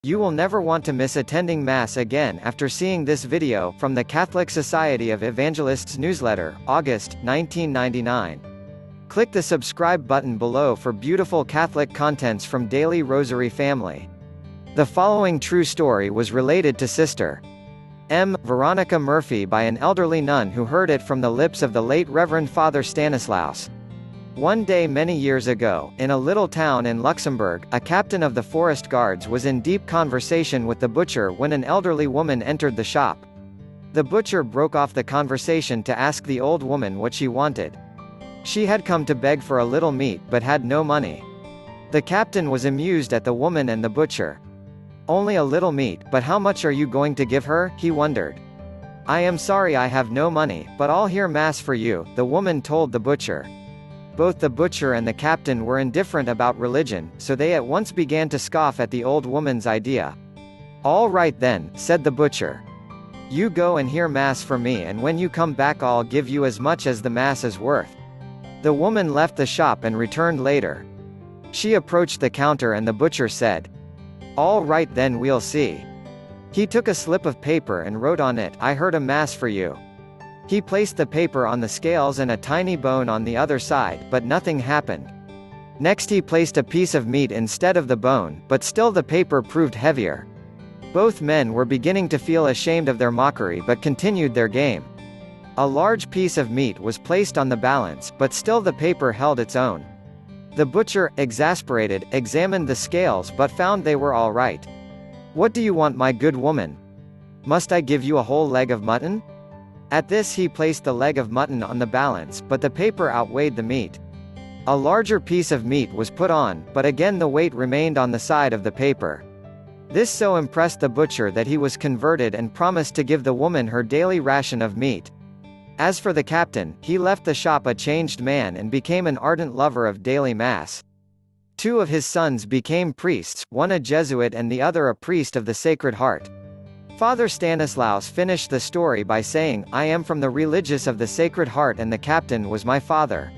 You will never want to miss attending Mass again after seeing this video from the Catholic Society of Evangelists newsletter, August, 1999. Click the subscribe button below for beautiful Catholic contents from Daily Rosary Family. The following true story was related to Sister M. Veronica Murphy by an elderly nun who heard it from the lips of the late Reverend Father Stanislaus. One day many years ago, in a little town in Luxembourg, a captain of the forest guards was in deep conversation with the butcher when an elderly woman entered the shop. The butcher broke off the conversation to ask the old woman what she wanted. She had come to beg for a little meat but had no money. The captain was amused at the woman and the butcher. "Only a little meat, but how much are you going to give her?" he wondered. "I am sorry I have no money, but I'll hear Mass for you," the woman told the butcher. Both the butcher and the captain were indifferent about religion, so they at once began to scoff at the old woman's idea. "All right then," said the butcher. "You go and hear Mass for me, and when you come back I'll give you as much as the Mass is worth." The woman left the shop and returned later. She approached the counter and the butcher said, "All right then, we'll see." He took a slip of paper and wrote on it, "I heard a Mass for you." He placed the paper on the scales and a tiny bone on the other side, but nothing happened. Next he placed a piece of meat instead of the bone, but still the paper proved heavier. Both men were beginning to feel ashamed of their mockery but continued their game. A large piece of meat was placed on the balance, but still the paper held its own. The butcher, exasperated, examined the scales but found they were all right. "What do you want, my good woman? Must I give you a whole leg of mutton?" At this he placed the leg of mutton on the balance, but the paper outweighed the meat. A larger piece of meat was put on, but again the weight remained on the side of the paper. This so impressed the butcher that he was converted and promised to give the woman her daily ration of meat. As for the captain, he left the shop a changed man and became an ardent lover of daily Mass. Two of his sons became priests, one a Jesuit and the other a priest of the Sacred Heart. Father Stanislaus finished the story by saying, "I am from the religious of the Sacred Heart and the captain was my father."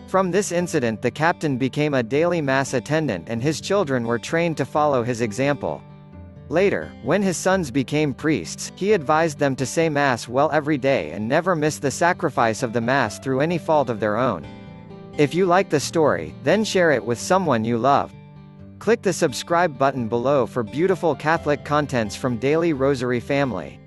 From this incident the captain became a daily Mass attendant and his children were trained to follow his example. Later, when his sons became priests, he advised them to say Mass well every day and never miss the sacrifice of the Mass through any fault of their own. If you like the story, then share it with someone you love. Click the subscribe button below for beautiful Catholic contents from Daily Rosary Family.